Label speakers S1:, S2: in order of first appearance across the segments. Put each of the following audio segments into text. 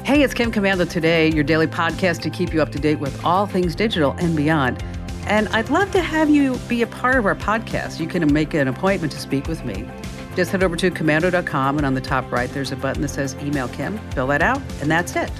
S1: Hey, it's Kim Komando Today, your daily podcast to keep you up to date with all things digital and beyond. And I'd love to have you be a part of our podcast. You can make an appointment to speak with me. Just head over to komando.com, and on the top right, there's a button that says Email Kim. Fill that out, and that's it.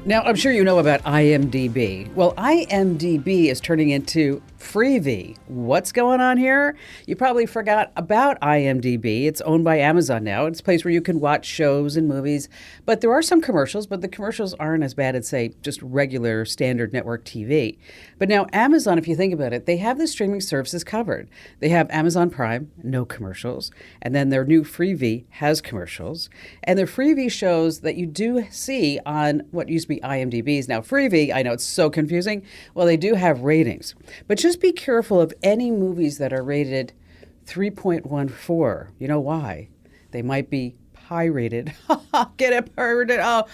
S1: Now, I'm sure you know about IMDb. Well, IMDb is turning into Freevee. What's going on here? You probably forgot about IMDb. It's owned by Amazon now. It's a place where you can watch shows and movies. But there are some commercials, but the commercials aren't as bad as, say, just regular standard network TV. But now Amazon, if you think about it, they have the streaming services covered. They have Amazon Prime, no commercials. And then their new Freevee has commercials. And the Freevee shows that you do see on what used to be IMDb's. Now, Freevee, I know it's so confusing. Well, they do have ratings. But just be careful of any movies that are rated 3.14. You know why? They might be pirated. Get it pirated. Oh,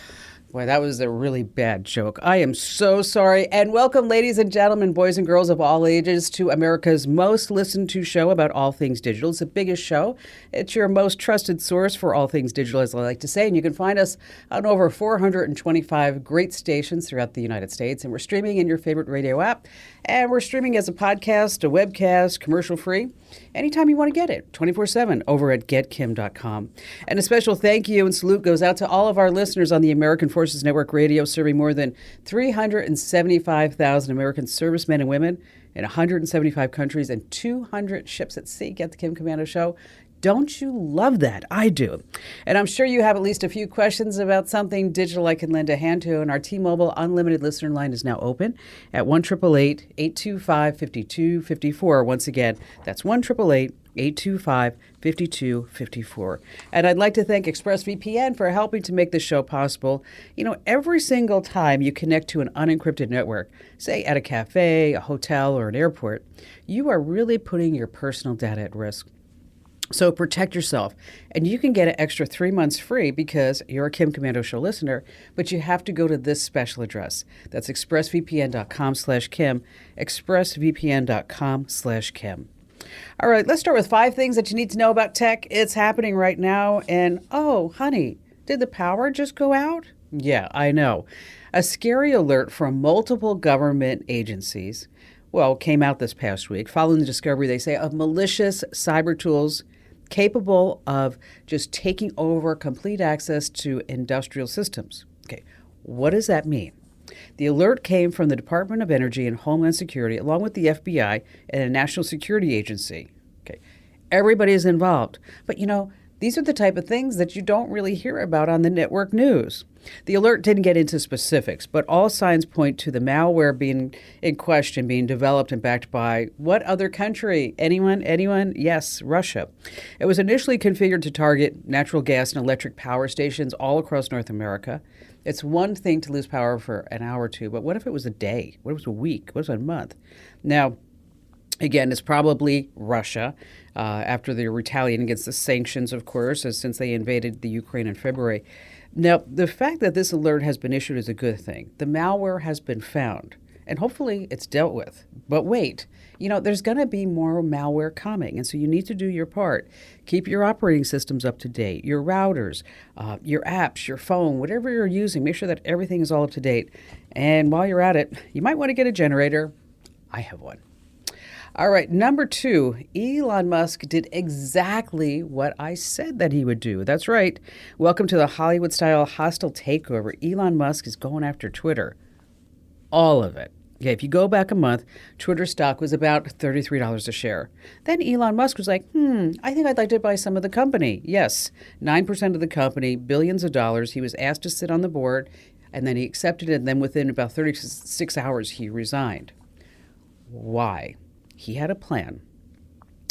S1: boy, that was a really bad joke. I am so sorry. And welcome, ladies and gentlemen, boys and girls of all ages, to America's most listened to show about all things digital. It's the biggest show. It's your most trusted source for all things digital, as I like to say. And you can find us on over 425 great stations throughout the United States. And we're streaming in your favorite radio app. And we're streaming as a podcast, a webcast, commercial-free, anytime you want to get it, 24/7 over at getkim.com. And a special thank you and salute goes out to all of our listeners on the American Forces Network Radio, serving more than 375,000 American servicemen and women in 175 countries and 200 ships at sea. Get the Kim Komando Show. Don't you love that? I do. And I'm sure you have at least a few questions about something digital I can lend a hand to. And our T-Mobile Unlimited listener line is now open at 1-888-825-5254. Once again, that's 1-888-825-5254. And I'd like to thank ExpressVPN for helping to make this show possible. You know, every single time you connect to an unencrypted network, say at a cafe, a hotel, or an airport, you are really putting your personal data at risk. So protect yourself. And you can get an extra 3 months free because you're a Kim Komando Show listener, but you have to go to this special address. That's expressvpn.com/Kim, expressvpn.com/Kim. All right, let's start with 5 things that you need to know about tech. It's happening right now. And, oh, honey, did the power just go out? Yeah, I know. A scary alert from multiple government agencies, came out this past week following the discovery, they say, of malicious cyber tools capable of just taking over complete access to industrial systems. Okay, what does that mean? The alert came from the Department of Energy and Homeland Security, along with the FBI and a national security agency. Okay, everybody is involved. But these are the type of things that you don't really hear about on the network news. The alert didn't get into specifics, but all signs point to the malware being in question, being developed and backed by what other country? Anyone? Yes, Russia. It was initially configured to target natural gas and electric power stations all across North America. It's one thing to lose power for an hour or two, but what if it was a day? What if it was a week? What if it was a month? Now, again, it's probably Russia after the retaliation against the sanctions, of course, since they invaded the Ukraine in February. Now, the fact that this alert has been issued is a good thing. The malware has been found, and hopefully it's dealt with. But wait, there's going to be more malware coming, and so you need to do your part. Keep your operating systems up to date, your routers, your apps, your phone, whatever you're using. Make sure that everything is all up to date. And while you're at it, you might want to get a generator. I have one. All right, number 2, Elon Musk did exactly what I said that he would do. That's right. Welcome to the Hollywood-style hostile takeover. Elon Musk is going after Twitter. All of it. Okay, if you go back a month, Twitter stock was about $33 a share. Then Elon Musk was like, I think I'd like to buy some of the company. Yes, 9% of the company, billions of dollars. He was asked to sit on the board, and then he accepted it, and then within about 36 hours, he resigned. Why? He had a plan,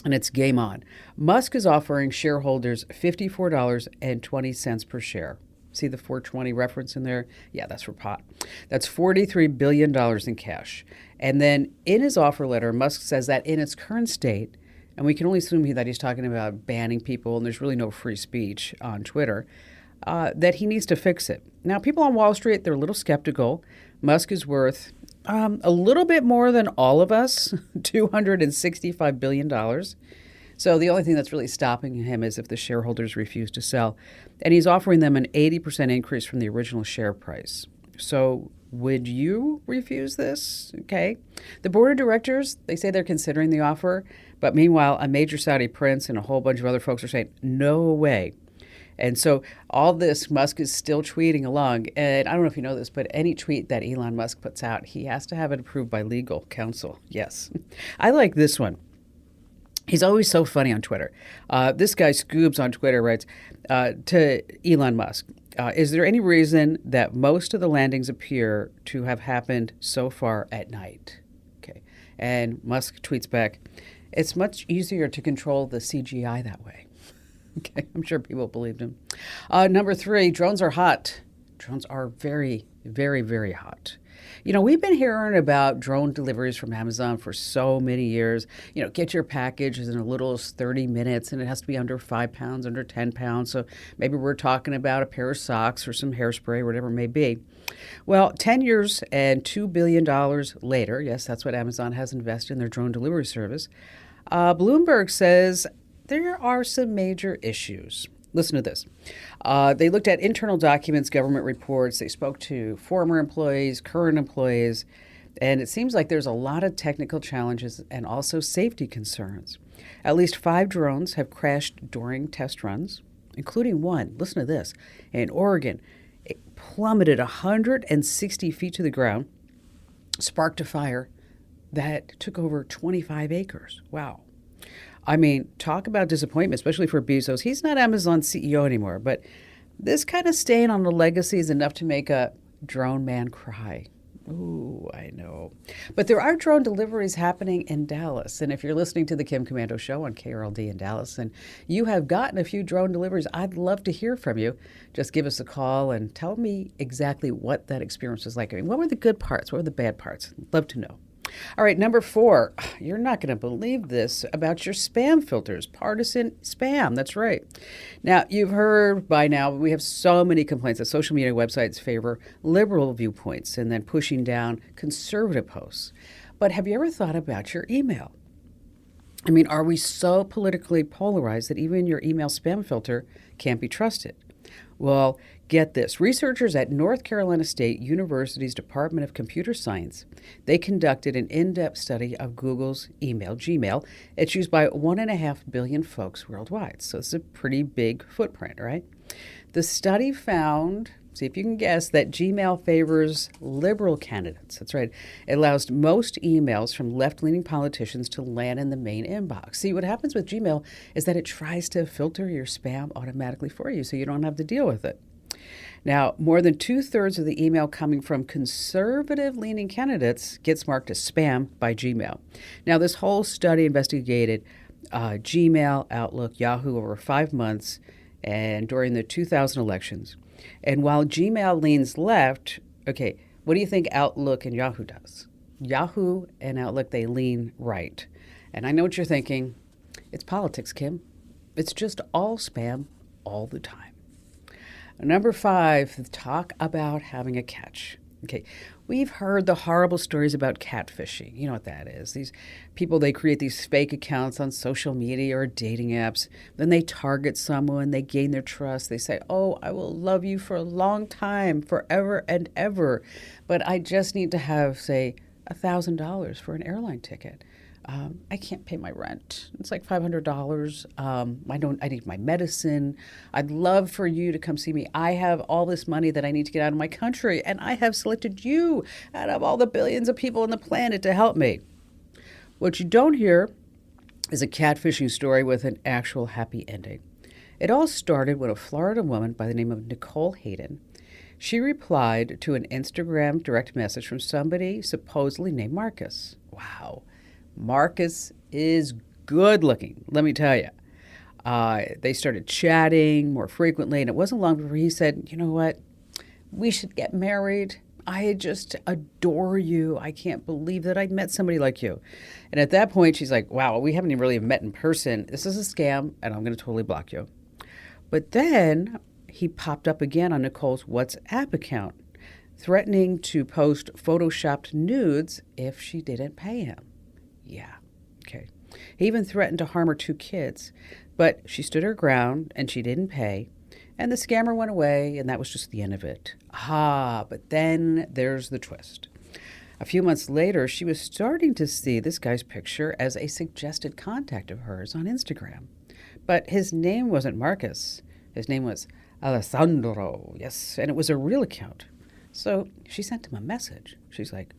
S1: and it's game on. Musk is offering shareholders $54.20 per share. See the 420 reference in there? Yeah, that's for pot. That's $43 billion in cash. And then in his offer letter, Musk says that in its current state, and we can only assume that he's talking about banning people, and there's really no free speech on Twitter, that he needs to fix it. Now, people on Wall Street, they're a little skeptical. Musk is worth a little bit more than all of us, $265 billion. So the only thing that's really stopping him is if the shareholders refuse to sell. And he's offering them an 80% increase from the original share price. So would you refuse this? Okay. The board of directors, they say they're considering the offer. But meanwhile, a major Saudi prince and a whole bunch of other folks are saying, no way. And so all this, Musk is still tweeting along. And I don't know if you know this, but any tweet that Elon Musk puts out, he has to have it approved by legal counsel. Yes. I like this one. He's always so funny on Twitter. This guy Scoobs on Twitter writes to Elon Musk, is there any reason that most of the landings appear to have happened so far at night? Okay. And Musk tweets back, it's much easier to control the CGI that way. Okay, I'm sure people believed him. Number 3, drones are hot. Drones are very, very, very hot. You know, we've been hearing about drone deliveries from Amazon for so many years. You know, get your package in as little as 30 minutes, and it has to be under 5 pounds, under 10 pounds. So maybe we're talking about a pair of socks or some hairspray, whatever it may be. Well, 10 years and $2 billion later, yes, that's what Amazon has invested in their drone delivery service, Bloomberg says there are some major issues. Listen to this. They looked at internal documents, government reports. They spoke to former employees, current employees, and it seems like there's a lot of technical challenges and also safety concerns. At least 5 drones have crashed during test runs, including one, listen to this, in Oregon. It plummeted 160 feet to the ground, sparked a fire that took over 25 acres. Wow. I mean, talk about disappointment, especially for Bezos. He's not Amazon's CEO anymore, but this kind of stain on the legacy is enough to make a drone man cry. Ooh, I know. But there are drone deliveries happening in Dallas. And if you're listening to the Kim Komando Show on KRLD in Dallas and you have gotten a few drone deliveries, I'd love to hear from you. Just give us a call and tell me exactly what that experience was like. I mean, what were the good parts? What were the bad parts? Love to know. All right, number 4, you're not going to believe this about your spam filters, partisan spam. That's right. Now, you've heard by now, we have so many complaints that social media websites favor liberal viewpoints and then pushing down conservative posts. But have you ever thought about your email? I mean, are we so politically polarized that even your email spam filter can't be trusted? Well, get this. Researchers at North Carolina State University's Department of Computer Science, they conducted an in-depth study of Google's email, Gmail. It's used by 1.5 billion folks worldwide. So it's a pretty big footprint, right? The study found, see if you can guess, that Gmail favors liberal candidates. That's right. It allows most emails from left-leaning politicians to land in the main inbox. See, what happens with Gmail is that it tries to filter your spam automatically for you so you don't have to deal with it. Now, more than 2/3 of the email coming from conservative-leaning candidates gets marked as spam by Gmail. Now, this whole study investigated Gmail, Outlook, Yahoo over 5 months and during the 2000 elections. And while Gmail leans left, okay, what do you think Outlook and Yahoo does? Yahoo and Outlook, they lean right. And I know what you're thinking. It's politics, Kim. It's just all spam all the time. Number 5, talk about having a catch. Okay, we've heard the horrible stories about catfishing. You know what that is. These people, they create these fake accounts on social media or dating apps. Then they target someone, they gain their trust. They say, oh, I will love you for a long time, forever and ever. But I just need to have, say, $1,000 for an airline ticket. I can't pay my rent. It's like $500. I need my medicine. I'd love for you to come see me. I have all this money that I need to get out of my country, and I have selected you out of all the billions of people on the planet to help me. What you don't hear is a catfishing story with an actual happy ending. It all started when a Florida woman by the name of Nicole Hayden, she replied to an Instagram direct message from somebody supposedly named Marcus. Wow. Marcus is good looking, let me tell you. They started chatting more frequently, and it wasn't long before he said, you know what, we should get married. I just adore you. I can't believe that I met somebody like you. And at that point, she's like, wow, we haven't even really met in person. This is a scam, and I'm going to totally block you. But then he popped up again on Nicole's WhatsApp account, threatening to post photoshopped nudes if she didn't pay him. Yeah, okay. He even threatened to harm her 2 kids, but she stood her ground and she didn't pay. And the scammer went away, and that was just the end of it. But then there's the twist. A few months later, she was starting to see this guy's picture as a suggested contact of hers on Instagram. But his name wasn't Marcus. His name was Alessandro, yes, and it was a real account. So she sent him a message. She's like,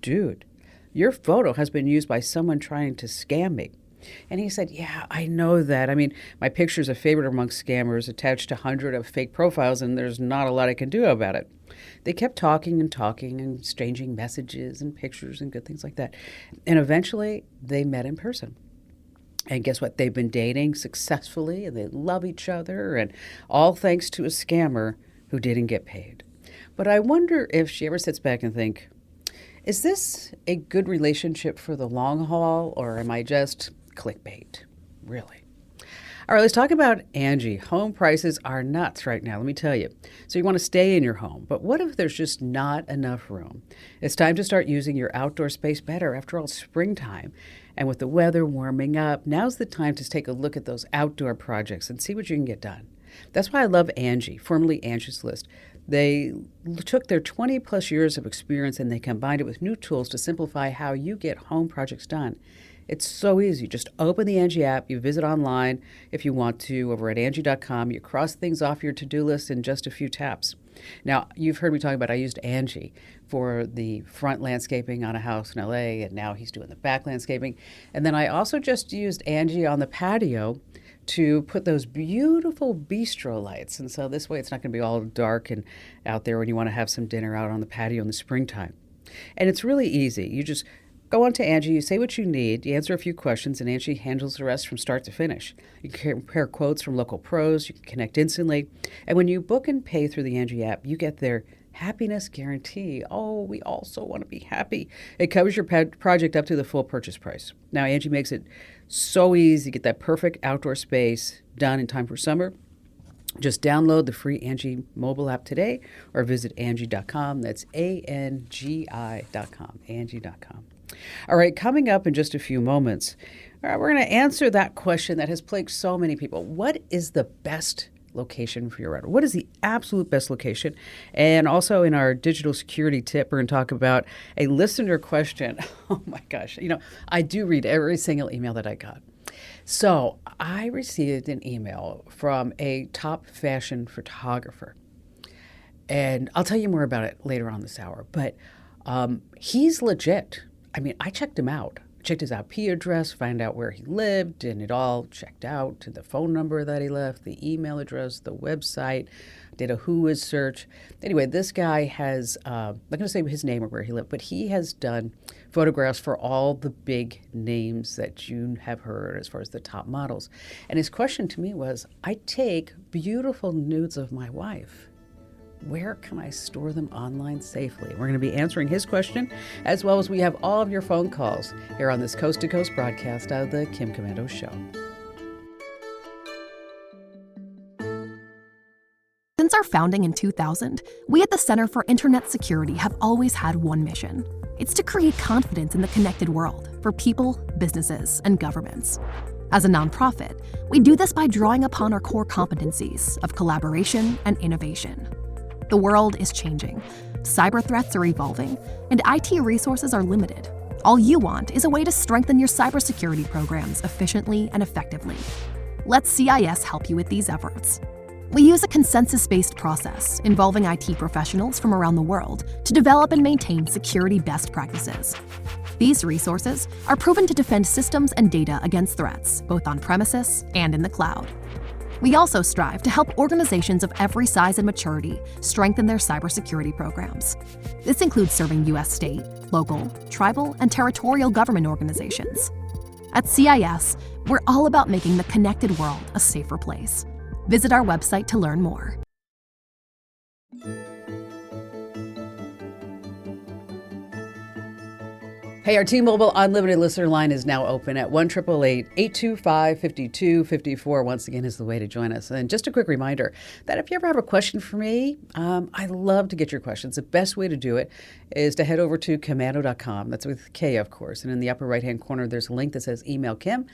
S1: dude, your photo has been used by someone trying to scam me. And he said, yeah, I know that. I mean, my picture's a favorite amongst scammers attached to hundreds of fake profiles, and there's not a lot I can do about it. They kept talking and exchanging messages and pictures and good things like that. And eventually, they met in person. And guess what? They've been dating successfully, and they love each other, and all thanks to a scammer who didn't get paid. But I wonder if she ever sits back and thinks, is this a good relationship for the long haul, or am I just clickbait? Really? All right, let's talk about Angie. Home prices are nuts right now, let me tell you. So you want to stay in your home, but what if there's just not enough room? It's time to start using your outdoor space better. After all, it's springtime. And with the weather warming up, now's the time to take a look at those outdoor projects and see what you can get done. That's why I love Angie, formerly Angie's List. They took their 20 plus years of experience and they combined it with new tools to simplify how you get home projects done. It's so easy. Just open the Angie app. You visit online if you want to over at Angie.com. You cross things off your to-do list in just a few taps. Now, you've heard me talk about I used Angie for the front landscaping on a house in LA, and now he's doing the back landscaping. And then I also just used Angie on the patio to put those beautiful bistro lights. And so this way it's not going to be all dark and out there when you want to have some dinner out on the patio in the springtime. And it's really easy. You just go on to Angie, you say what you need, you answer a few questions, and Angie handles the rest from start to finish. You can compare quotes from local pros, you can connect instantly, and when you book and pay through the Angie app, you get their happiness guarantee. Oh, we also want to be happy. It covers your project up to the full purchase price. Now, Angie makes it so easy to get that perfect outdoor space done in time for summer. Just download the free Angie mobile app today or visit Angie.com. That's ANGI.com, Angie.com. All right, coming up in just a few moments, we're going to answer that question that has plagued so many people. What is the best location for your rental? What is the absolute best location? And also in our digital security tip, we're going to talk about a listener question. Oh my gosh, I do read every single email that I got. So I received an email from a top fashion photographer. And I'll tell you more about it later on this hour. But he's legit. I mean, I checked him out. Checked his IP address, found out where he lived, and it all checked out to the phone number that he left, the email address, the website, did a who is search. Anyway, this guy has, I'm not going to say his name or where he lived, but he has done photographs for all the big names that you have heard as far as the top models. And his question to me was, I take beautiful nudes of my wife. Where can I store them online safely? We're going to be answering his question, as well as we have all of your phone calls here on this Coast to Coast broadcast of the Kim Komando Show.
S2: Since our founding in 2000, we at the Center for Internet Security have always had one mission. It's to create confidence in the connected world for people, businesses, and governments. As a nonprofit, we do this by drawing upon our core competencies of collaboration and innovation. The world is changing, cyber threats are evolving, and IT resources are limited. All you want is a way to strengthen your cybersecurity programs efficiently and effectively. Let CIS help you with these efforts. We use a consensus-based process involving IT professionals from around the world to develop and maintain security best practices. These resources are proven to defend systems and data against threats, both on premises and in the cloud. We also strive to help organizations of every size and maturity strengthen their cybersecurity programs. This includes serving U.S. state, local, tribal, and territorial government organizations. At CIS, we're all about making the connected world a safer place. Visit our website to learn more.
S1: Hey, our T-Mobile Unlimited listener line is now open at 1-888-825-5254. Once again, is the way to join us. And just a quick reminder that if you ever have a question for me, I love to get your questions. The best way to do it is to head over to komando.com. That's with K, of course. And in the upper right-hand corner, there's a link that says Email Kim.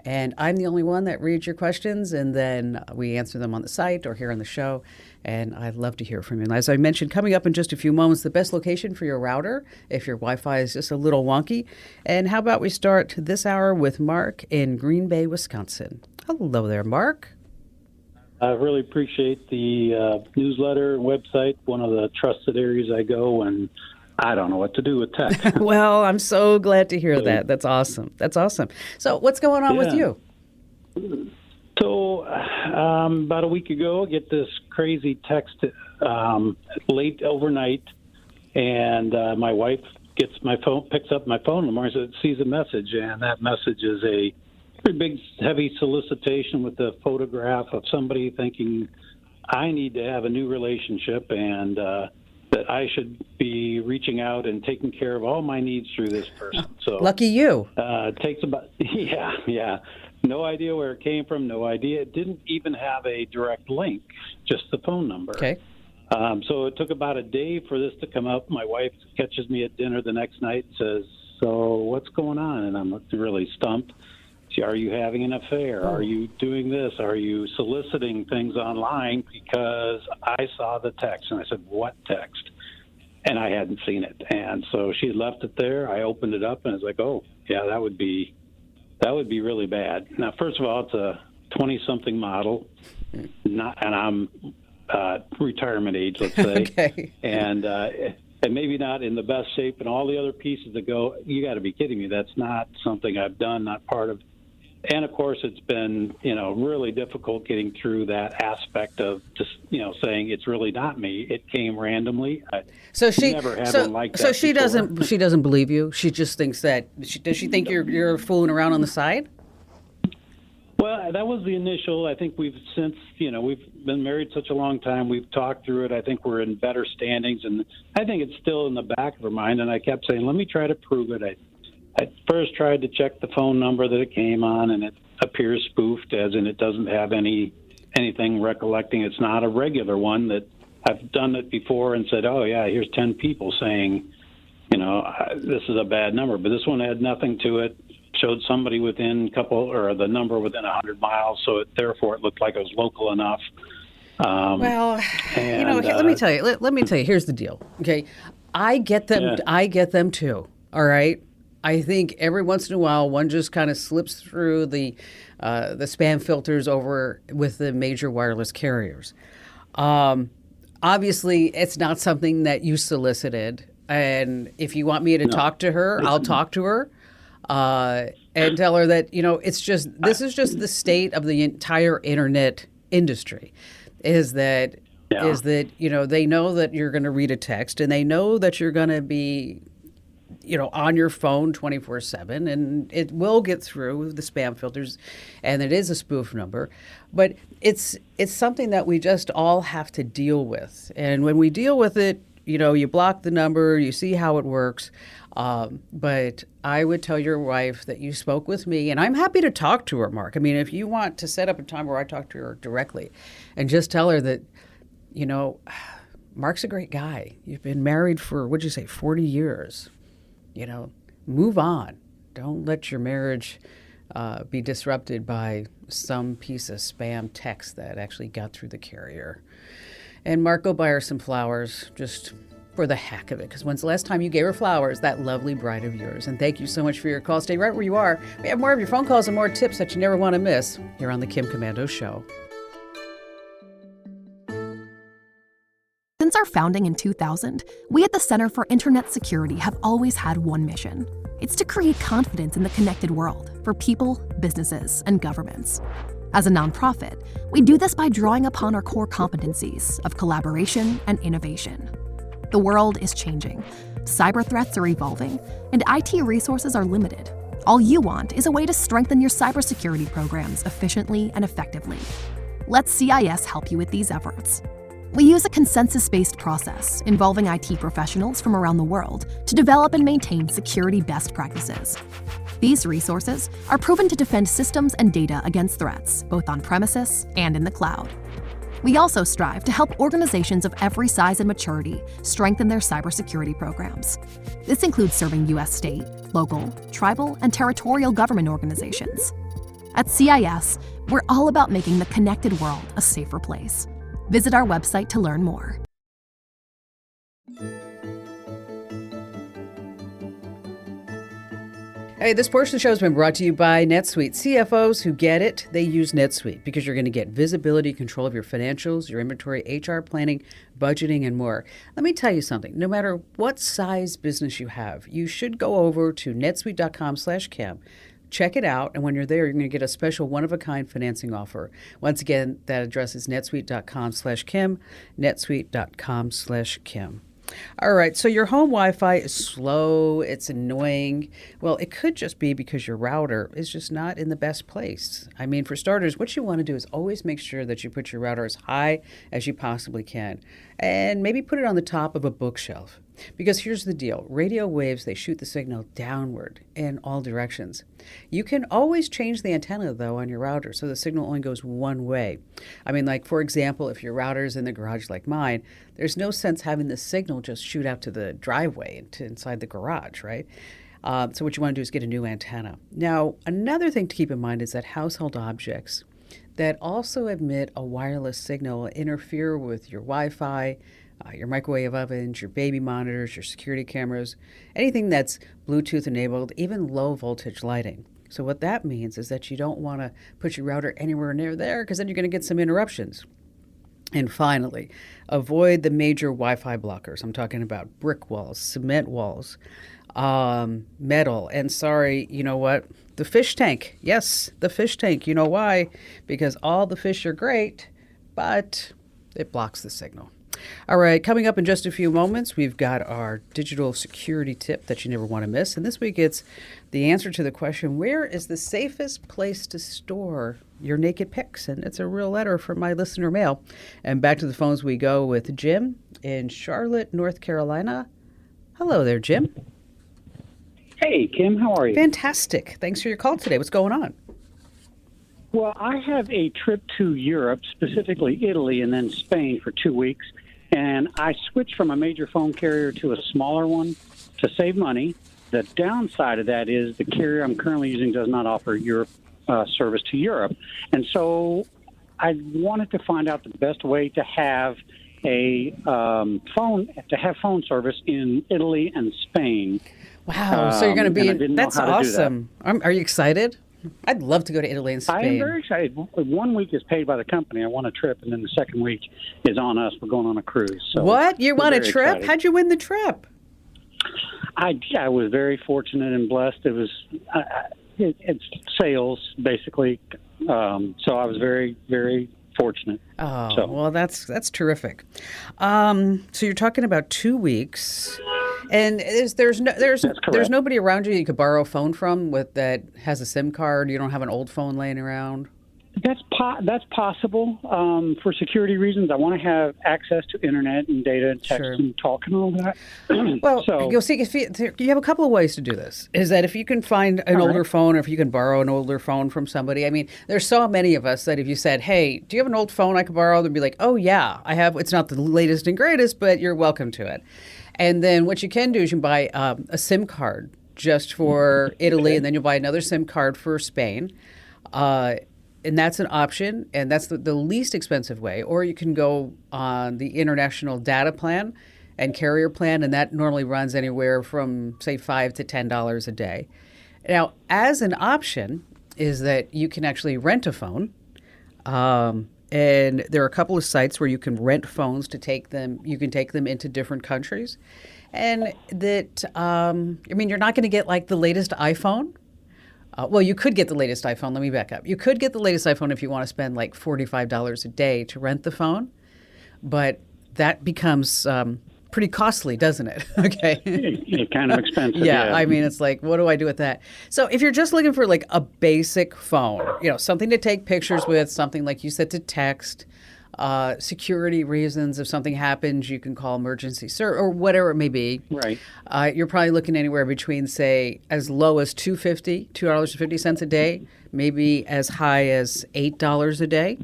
S1: And I'm the only one that reads your questions, and then we answer them on the site or here on the show. And I'd love to hear from you. And as I mentioned, coming up in just a few moments, the best location for your router if your Wi-Fi is just a little wonky. And how about we start this hour with Mark in Green Bay, Wisconsin. Hello there, Mark.
S3: I really appreciate the newsletter and website, one of the trusted areas I go, and I don't know what to do with tech.
S1: Well, I'm so glad to hear that. That's awesome. So what's going on with you?
S3: So about a week ago, I get this crazy text late overnight, and my wife gets my phone, picks up my phone in the morning, and sees a message, and that message is a pretty big, heavy solicitation with a photograph of somebody thinking I need to have a new relationship and that I should be reaching out and taking care of all my needs through this person. So
S1: lucky you.
S3: It takes about yeah. No idea where it came from. No idea. It didn't even have a direct link, just the phone number.
S1: Okay.
S3: So it took about a day for this to come up. My wife catches me at dinner the next night and says, "So what's going on?" And I'm really stumped. Are you having an affair? Are you doing this? Are you soliciting things online? Because I saw the text. And I said, "What text?" And I hadn't seen it. And so she had left it there. I opened it up and I was like, "Oh, yeah, that would be really bad." Now, first of all, it's a 20-something model, and I'm retirement age, let's say.
S1: Okay.
S3: And maybe not in the best shape, and all the other pieces that go, you got to be kidding me. That's not something I've done, not part of. And, of course, it's been, really difficult getting through that aspect of just, saying it's really not me. It came randomly.
S1: So she
S3: never had one like that.
S1: So she
S3: before.
S1: she doesn't believe you. She just thinks that. Does she think you're fooling around on the side?
S3: Well, that was the initial. I think we've since, we've been married such a long time. We've talked through it. I think we're in better standings, and I think it's still in the back of her mind. And I kept saying, let me try to prove it. I first tried to check the phone number that it came on, and it appears spoofed, as in it doesn't have anything recollecting. It's not a regular one that I've done it before and said, oh, yeah, here's 10 people saying, this is a bad number. But this one had nothing to it. Showed somebody within the number within 100 miles, so therefore it looked like it was local enough.
S1: Let me tell you. Let me tell you. Here's the deal. Okay, I get them. Yeah. I get them too. All right. I think every once in a while one just kind of slips through the spam filters over with the major wireless carriers. Obviously, it's not something that you solicited, and if you want me to talk to her, I'll talk to her. And tell her that, this is just the state of the entire internet industry is that they know that you're going to read a text and they know that you're going to be, on your phone 24/7, and it will get through the spam filters, and it is a spoof number, but it's something that we just all have to deal with. And when we deal with it, you block the number, you see how it works. But I would tell your wife that you spoke with me, and I'm happy to talk to her, Mark. I mean, if you want to set up a time where I talk to her directly and just tell her that, Mark's a great guy. You've been married for, 40 years. Move on. Don't let your marriage be disrupted by some piece of spam text that actually got through the carrier. And Mark, go buy her some flowers, just for the heck of it, because when's the last time you gave her flowers, that lovely bride of yours? And thank you so much for your call. Stay right where you are. We have more of your phone calls and more tips that you never want to miss here on the Kim Komando Show.
S2: Since our founding in 2000, we at the Center for Internet Security have always had one mission. It's to create confidence in the connected world for people, businesses, and governments. As a nonprofit, we do this by drawing upon our core competencies of collaboration and innovation. The world is changing, cyber threats are evolving, and IT resources are limited. All you want is a way to strengthen your cybersecurity programs efficiently and effectively. Let CIS help you with these efforts. We use a consensus-based process involving IT professionals from around the world to develop and maintain security best practices. These resources are proven to defend systems and data against threats, both on premises and in the cloud. We also strive to help organizations of every size and maturity strengthen their cybersecurity programs. This includes serving U.S. state, local, tribal, and territorial government organizations. At CIS, we're all about making the connected world a safer place. Visit our website to learn more.
S1: Hey, this portion of the show has been brought to you by NetSuite. CFOs who get it, they use NetSuite because you're going to get visibility, control of your financials, your inventory, HR planning, budgeting, and more. Let me tell you something. No matter what size business you have, you should go over to netsuite.com/Kim. Check it out, and when you're there, you're going to get a special one-of-a-kind financing offer. Once again, that address is netsuite.com/Kim, netsuite.com/Kim. All right, so your home Wi-Fi is slow, it's annoying. Well, it could just be because your router is just not in the best place. I mean, for starters, what you want to do is always make sure that you put your router as high as you possibly can, and maybe put it on the top of a bookshelf. Because here's the deal. Radio waves, they shoot the signal downward in all directions. You can always change the antenna, though, on your router so the signal only goes one way. I mean, like, for example, if your router's in the garage like mine, there's no sense having the signal just shoot out to the driveway and to inside the garage, right? So what you want to do is get a new antenna. Now, another thing to keep in mind is that household objects that also emit a wireless signal interfere with your Wi-Fi, your microwave ovens, your baby monitors, your security cameras, anything that's Bluetooth enabled, even low voltage lighting. So what that means is that you don't want to put your router anywhere near there because then you're going to get some interruptions. And finally, avoid the major Wi-Fi blockers. I'm talking about brick walls, cement walls, metal, and sorry, you know what? The fish tank. Yes, the fish tank. You know why? Because all the fish are great, but it blocks the signal. All right, coming up in just a few moments, we've got our digital security tip that you never want to miss. And this week it's the answer to the question, where is the safest place to store your naked pics? And it's a real letter from my listener mail. And back to the phones we go with Jim in Charlotte, North Carolina. Hello there, Jim.
S4: Hey, Kim, how are you?
S1: Fantastic. Thanks for your call today. What's going on?
S4: Well, I have a trip to Europe, specifically Italy and then Spain for 2 weeks, and I switched from a major phone carrier to a smaller one to save money. The downside of that is the carrier I'm currently using does not offer Europe service to Europe, and so I wanted to find out the best way to have a phone service in Italy and Spain.
S1: Wow, so you're going to be, that's awesome.
S4: That.
S1: Are you excited? I'd love to go to Italy and Spain.
S4: I am very excited. 1 week is paid by the company. I won a trip, and then the second week is on us. We're going on a cruise. So
S1: what? You won a trip?
S4: Excited.
S1: How'd you win the trip?
S4: I was very fortunate and blessed. It was it's sales, basically. So I was very, very fortunate.
S1: Oh, well, that's terrific. So you're talking about 2 weeks. And there's nobody around you could borrow a phone from that has a SIM card. You don't have an old phone laying around.
S4: That's possible for security reasons. I want to have access to internet and data and text and talk and all that.
S1: Well, you'll see if you have a couple of ways to do this. Is that if you can find an older phone, or if you can borrow an older phone from somebody. I mean, there's so many of us that if you said, "Hey, do you have an old phone I could borrow?" They'd be like, "Oh yeah, I have. It's not the latest and greatest, but you're welcome to it." And then what you can do is you can buy a SIM card just for Italy, and then you'll buy another SIM card for Spain. And that's an option, and that's the least expensive way. Or you can go on the international data plan and carrier plan, and that normally runs anywhere from, say, $5 to $10 a day. Now, as an option is that you can actually rent a phone. And there are a couple of sites where you can rent phones to take them. You can take them into different countries. And that, you're not going to get like the latest iPhone. Well, you could get the latest iPhone. Let me back up. You could get the latest iPhone if you want to spend like $45 a day to rent the phone. But that becomes pretty costly, doesn't it? Okay.
S4: It's kind of expensive.
S1: Yeah, I mean, it's like, what do I do with that? So if you're just looking for like a basic phone, something to take pictures with, something like you said to text, security reasons. If something happens, you can call emergency service or whatever it may be.
S4: Right.
S1: You're probably looking anywhere between, say, as low as $2.50 a day, maybe as high as $8 a day.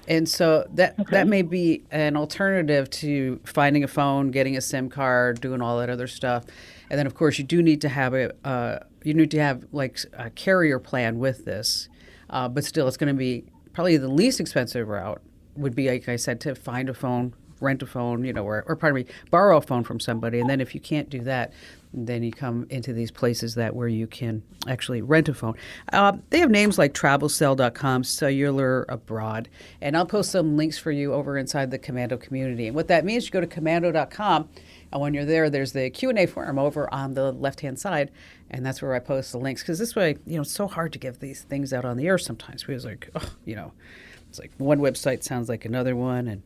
S1: And so that may be an alternative to finding a phone, getting a SIM card, doing all that other stuff. And then, of course, you do need to have like a carrier plan with this. But still, it's going to be probably the least expensive route would be, like I said, to find a phone, rent a phone, or pardon me, borrow a phone from somebody. And then if you can't do that, then you come into these places where you can actually rent a phone. They have names like travelcell.com, cellular abroad. And I'll post some links for you over inside the Komando community. And what that means, you go to komando.com. And when you're there, there's the Q&A forum over on the left-hand side. And that's where I post the links. Because this way, it's so hard to give these things out on the air sometimes. Because it's like one website sounds like another one.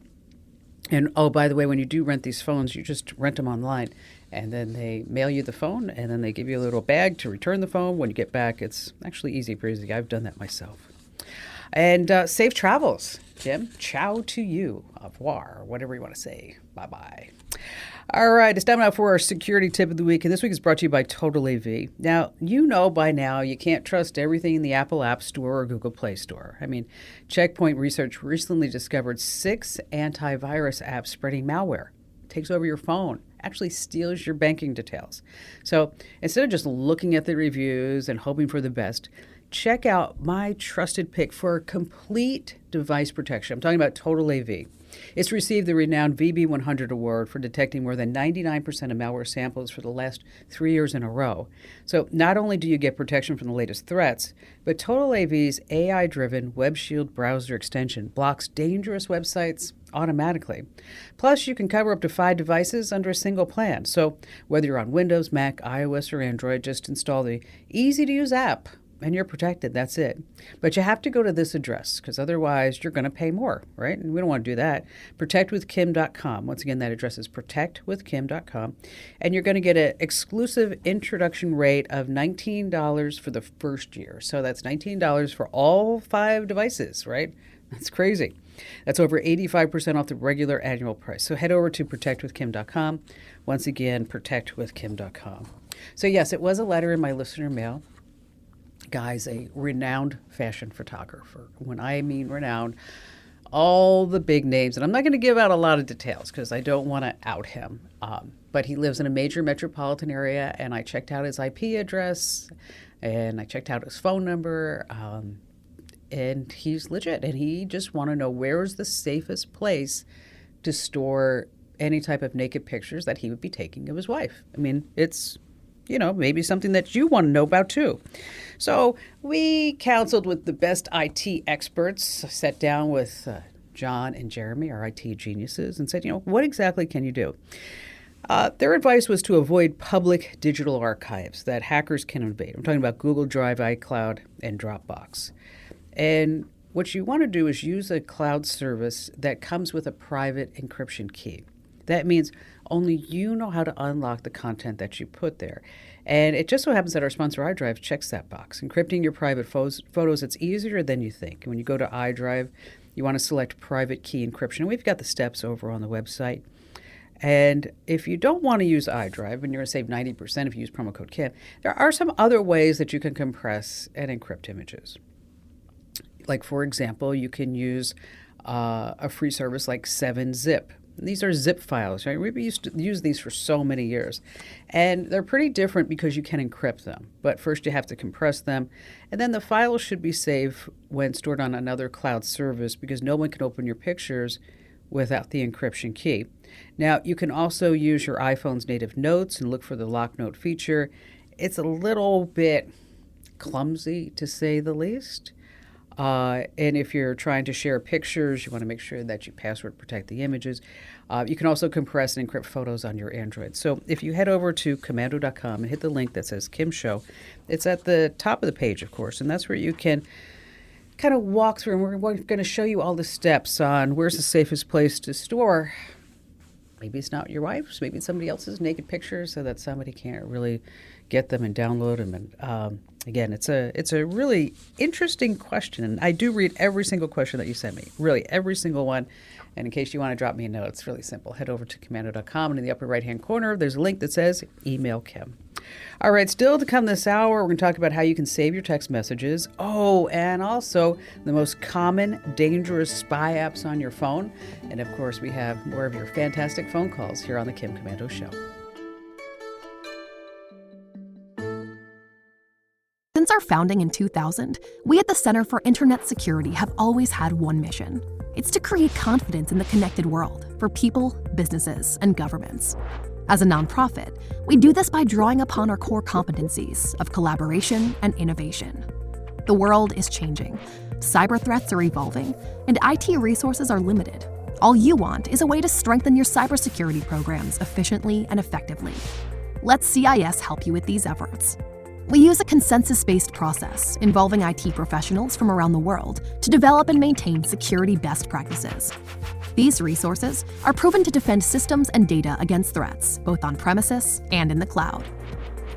S1: And oh, by the way, when you do rent these phones, you just rent them online. And then they mail you the phone, and then they give you a little bag to return the phone. When you get back, it's actually easy breezy. I've done that myself. And safe travels, Jim. Ciao to you. Au revoir, or whatever you want to say. Bye-bye. All right, it's time now for our security tip of the week, and this week is brought to you by Total AV. Now, by now you can't trust everything in the Apple App Store or Google Play Store. I mean, Checkpoint Research recently discovered 6 antivirus apps spreading malware. It takes over your phone, actually steals your banking details. So instead of just looking at the reviews and hoping for the best, check out my trusted pick for complete device protection. I'm talking about Total AV. It's received the renowned VB100 award for detecting more than 99% of malware samples for the last 3 years in a row. So not only do you get protection from the latest threats, but Total AV's AI-driven Web Shield browser extension blocks dangerous websites automatically. Plus, you can cover up to 5 devices under a single plan. So whether you're on Windows, Mac, iOS, or Android, just install the easy-to-use app and you're protected. That's it. But you have to go to this address because otherwise you're going to pay more, right? And we don't want to do that. Protectwithkim.com. Once again, that address is protectwithkim.com. And you're going to get an exclusive introduction rate of $19 for the first year. So that's $19 for all 5 devices, right? That's crazy. That's over 85% off the regular annual price. So head over to protectwithkim.com. Once again, protectwithkim.com. So yes, it was a letter in my listener mail. Guy's a renowned fashion photographer. When I mean renowned, all the big names, and I'm not going to give out a lot of details because I don't want to out him, but he lives in a major metropolitan area, and I checked out his IP address, and I checked out his phone number, and he's legit, and he just want to know where is the safest place to store any type of naked pictures that he would be taking of his wife. I mean, it's maybe something that you want to know about too. So we counseled with the best IT experts, sat down with John and Jeremy, our IT geniuses, and said, what exactly can you do? Their advice was to avoid public digital archives that hackers can invade. I'm talking about Google Drive, iCloud, and Dropbox. And what you want to do is use a cloud service that comes with a private encryption key. That means only you know how to unlock the content that you put there. And it just so happens that our sponsor iDrive checks that box. Encrypting your private photos, it's easier than you think. When you go to iDrive, you want to select private key encryption. We've got the steps over on the website. And if you don't want to use iDrive, and you're going to save 90% if you use promo code KIM, there are some other ways that you can compress and encrypt images. Like, for example, you can use a free service like 7-Zip. These are zip files, right? We've used to use these for so many years. And they're pretty different because you can encrypt them. But first you have to compress them. And then the files should be safe when stored on another cloud service because no one can open your pictures without the encryption key. Now, you can also use your iPhone's native notes and look for the lock note feature. It's a little bit clumsy, to say the least. And if you're trying to share pictures, you want to make sure that you password protect the images. You can also compress and encrypt photos on your Android. So if you head over to komando.com and hit the link that says Kim Show, it's at the top of the page, of course, and that's where you can kind of walk through, and we're going to show you all the steps on where's the safest place to store maybe it's not your wife's, maybe it's somebody else's naked picture, so that somebody can't really get them and download them. And again, it's a really interesting question, and I do read every single question that you send me, really every single one. And in case you want to drop me a note, it's really simple. Head over to komando.com, and in the upper right-hand corner, there's a link that says Email Kim. All right, still to come this hour, we're going to talk about how you can save your text messages. Oh, and also the most common dangerous spy apps on your phone. And of course, we have more of your fantastic phone calls here on the Kim Komando Show.
S2: Since our founding in 2000, we at the Center for Internet Security have always had one mission. It's to create confidence in the connected world for people, businesses, and governments. As a nonprofit, we do this by drawing upon our core competencies of collaboration and innovation. The world is changing, cyber threats are evolving, and IT resources are limited. All you want is a way to strengthen your cybersecurity programs efficiently and effectively. Let CIS help you with these efforts. We use a consensus-based process involving IT professionals from around the world to develop and maintain security best practices. These resources are proven to defend systems and data against threats, both on premises and in the cloud.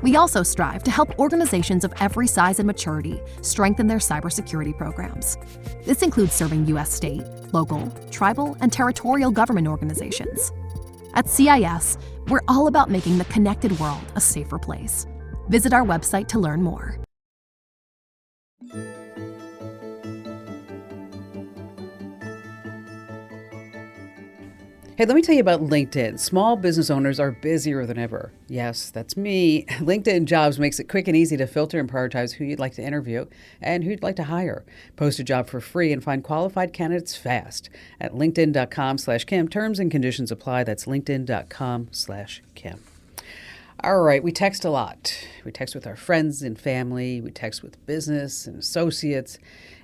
S2: We also strive to help organizations of every size and maturity strengthen their cybersecurity programs. This includes serving U.S. state, local, tribal, and territorial government organizations. At CIS, we're all about making the connected world a safer place. Visit our website to learn more.
S1: Hey, let me tell you about LinkedIn. Small business owners are busier than ever. Yes, that's me. LinkedIn Jobs makes it quick and easy to filter and prioritize who you'd like to interview and who you'd like to hire. Post a job for free and find qualified candidates fast at linkedin.com/Kim. Terms and conditions apply. That's linkedin.com/Kim. All right, we text a lot. We text with our friends and family. We text with business and associates.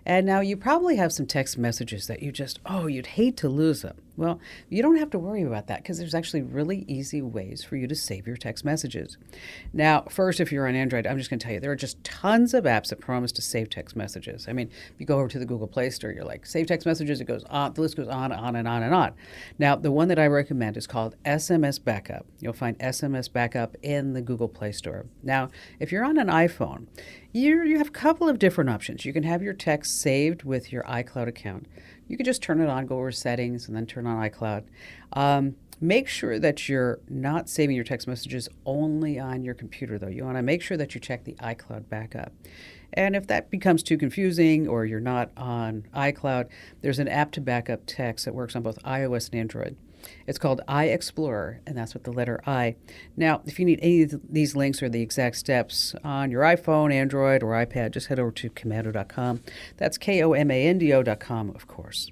S1: And now you probably have some text messages that you'd hate to lose them. Well, you don't have to worry about that because there's actually really easy ways for you to save your text messages. Now, first, if you're on Android, I'm just going to tell you, there are just tons of apps that promise to save text messages. I mean, you go over to the Google Play Store, you're like, save text messages, it goes on, the list goes on and on and on. Now, the one that I recommend is called SMS Backup. You'll find SMS Backup in the Google Play Store. Now, if you're on an iPhone, you have a couple of different options. You can have your text saved with your iCloud account. You can just turn it on, go over settings, and then turn on iCloud. Make sure that you're not saving your text messages only on your computer, though. You want to make sure that you check the iCloud backup. And if that becomes too confusing or you're not on iCloud, there's an app to backup text that works on both iOS and Android. It's called iExplorer, and that's with the letter I. Now, if you need any of these links or the exact steps on your iPhone, Android, or iPad, just head over to komando.com. That's komando.com, of course.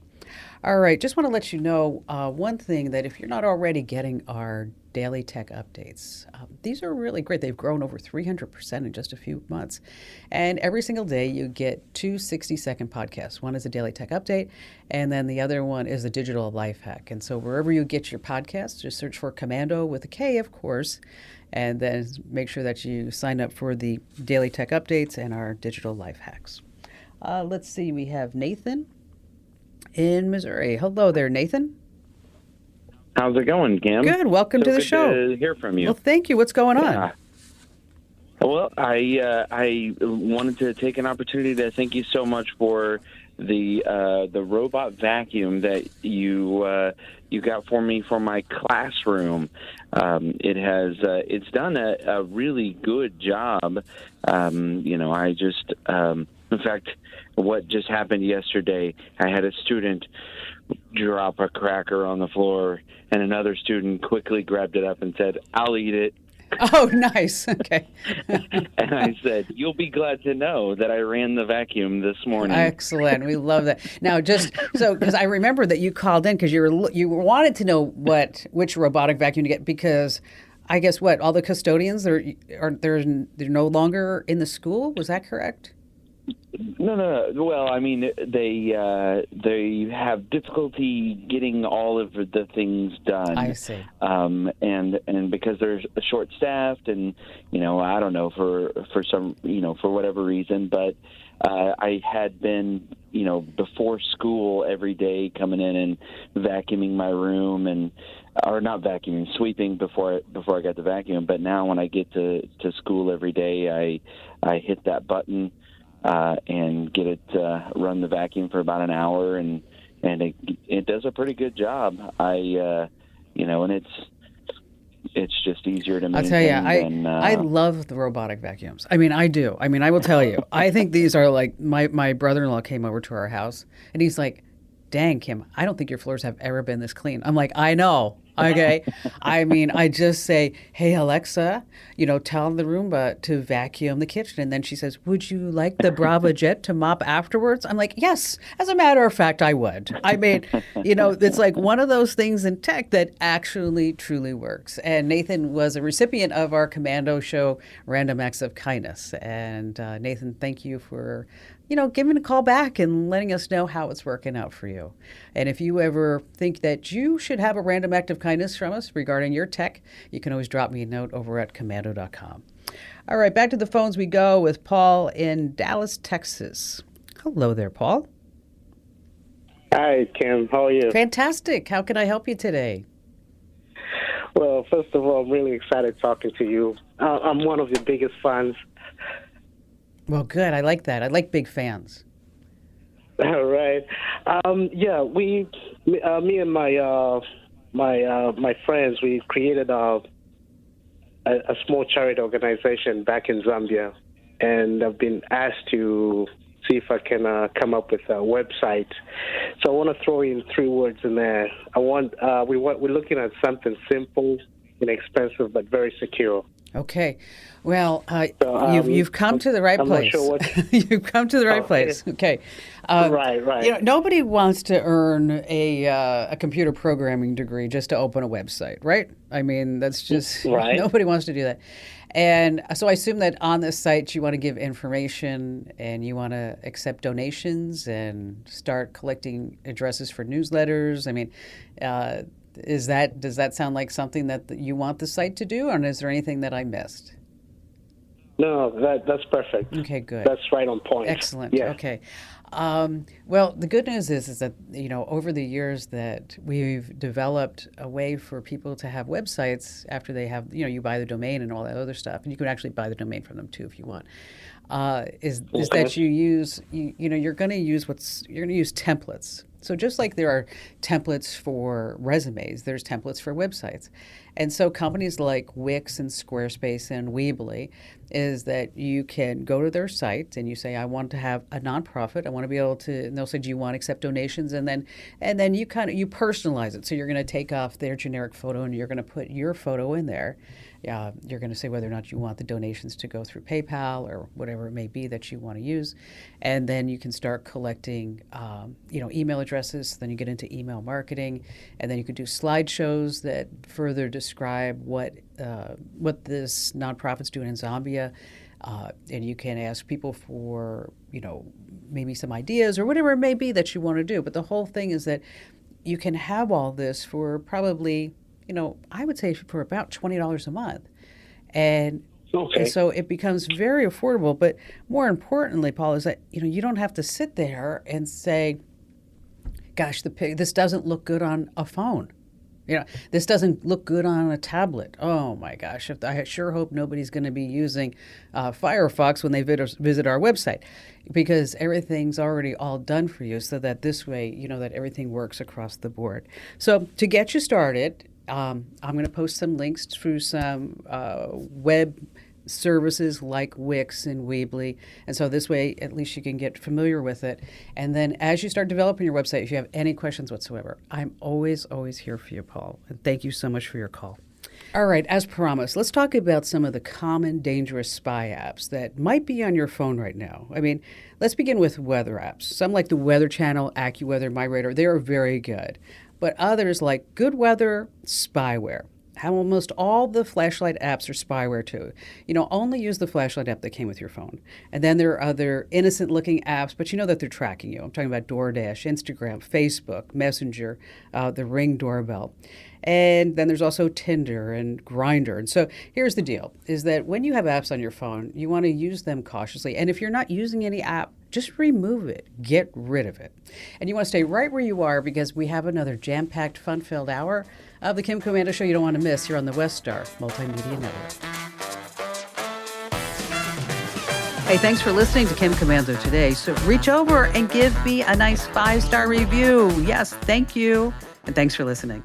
S1: All right, just want to let you know one thing, that if you're not already getting our daily tech updates, these are really great. They've grown over 300% in just a few months. And every single day you get two 60-second podcasts. One is a daily tech update, and then the other one is a digital life hack. And so wherever you get your podcasts, just search for Komando with a K, of course, and then make sure that you sign up for the daily tech updates and our digital life hacks. Let's see, we have Nathan in Missouri. Hello there, Nathan.
S5: How's it going, Kim?
S1: Good. Welcome to the show.
S5: To hear from you.
S1: Well, thank you. What's going on?
S5: Well, I wanted to take an opportunity to thank you so much for the robot vacuum that you got for me for my classroom. It's done a really good job. In fact, what just happened yesterday, I had a student drop a cracker on the floor, and another student quickly grabbed it up and said, "I'll eat it."
S1: Oh, nice. Okay.
S5: And I said, "You'll be glad to know that I ran the vacuum this morning."
S1: Excellent. We love that. Now, just so, because I remember that you called in because you wanted to know which robotic vacuum to get, because I guess all the custodians they're no longer in the school. Was that correct?
S5: No. Well, I mean, they have difficulty getting all of the things done.
S1: I see.
S5: And because they're short-staffed, and I don't know for some for whatever reason, but I had been before school every day coming in and vacuuming my room, and or not vacuuming, sweeping before I got the vacuum. But now when I get to school every day, I hit that button and get it run the vacuum for about an hour, and it does a pretty good job. And it's just easier to
S1: I'll tell you,
S5: maintain.
S1: I love the robotic vacuums. I mean, I do. I mean, I will tell you. I think these are like, my brother-in-law came over to our house, and he's like, dang, Kim, I don't think your floors have ever been this clean. I'm like, I know. Okay. I mean, I just say, hey, Alexa, tell the Roomba to vacuum the kitchen. And then she says, would you like the Brava Jet to mop afterwards? I'm like, yes, as a matter of fact, I would. I mean, it's like one of those things in tech that actually truly works. And Nathan was a recipient of our Komando show, Random Acts of Kindness. And Nathan, thank you for giving a call back and letting us know how it's working out for you. And if you ever think that you should have a random act of kindness from us regarding your tech, you can always drop me a note over at komando.com. All right, back to the phones we go with Paul in Dallas, Texas. Hello there, Paul.
S6: Hi, Kim. How are you?
S1: Fantastic. How can I help you today?
S6: Well, first of all, I'm really excited talking to you. I'm one of your biggest fans.
S1: Well, good. I like that. I like big fans.
S6: All right. Me and my friends, we created a small charity organization back in Zambia, and I've been asked to see if I can come up with a website. So I want to throw in 3 words in there. We're looking at something simple, inexpensive, but very secure.
S1: Okay. Well, you've come to the right place.
S6: I'm not sure what...
S1: You've come to the right place. Okay.
S6: Right.
S1: Nobody wants to earn a computer programming degree just to open a website, right? I mean, that's just
S6: right.
S1: Nobody wants to do that. And so I assume that on this site you want to give information and you want to accept donations and start collecting addresses for newsletters. I mean, does that sound like something that you want the site to do, or is there anything that I missed?
S6: No, that's perfect.
S1: Okay, good.
S6: That's right on point.
S1: Excellent.
S6: Yeah.
S1: Okay. Well, the good news is that over the years that we've developed a way for people to have websites after they have you buy the domain and all that other stuff, and you can actually buy the domain from them too if you want. Is that you use you're going to use templates. So just like there are templates for resumes, there's templates for websites. And so companies like Wix and Squarespace and Weebly is that you can go to their site and you say, I want to have a nonprofit. I want to be able to, and they'll say, do you want to accept donations? And then you you personalize it. So you're going to take off their generic photo and you're going to put your photo in there. You're going to say whether or not you want the donations to go through PayPal or whatever it may be that you want to use. And then you can start collecting, email addresses. So then you get into email marketing. And then you could do slideshows that further describe what this nonprofit's doing in Zambia. And you can ask people for, maybe some ideas or whatever it may be that you want to do. But the whole thing is that you can have all this for probably, I would say for about $20 a month. And so it becomes very affordable. But more importantly, Paul, is that, you don't have to sit there and say, gosh, this doesn't look good on a phone. This doesn't look good on a tablet. Oh my gosh, I sure hope nobody's going to be using Firefox when they visit our website, because everything's already all done for you, so that this way, that everything works across the board. So to get you started, I'm going to post some links through some web services like Wix and Weebly. And so this way, at least you can get familiar with it. And then as you start developing your website, if you have any questions whatsoever, I'm always here for you, Paul. And thank you so much for your call. All right, as promised, let's talk about some of the common dangerous spy apps that might be on your phone right now. I mean, let's begin with weather apps. Some like the Weather Channel, AccuWeather, MyRadar, they are very good. But others like Good Weather, spyware. Almost all the flashlight apps are spyware too. Only use the flashlight app that came with your phone. And then there are other innocent-looking apps, but you know that they're tracking you. I'm talking about DoorDash, Instagram, Facebook, Messenger, the Ring doorbell. And then there's also Tinder and Grindr. And so here's the deal, is that when you have apps on your phone, you want to use them cautiously. And if you're not using any app, Just remove it. Get rid of it. And you want to stay right where you are because we have another jam-packed, fun-filled hour of the Kim Komando Show you don't want to miss here on the West Star Multimedia Network. Hey, thanks for listening to Kim Komando Today. So reach over and give me a nice 5-star review. Yes, thank you. And thanks for listening.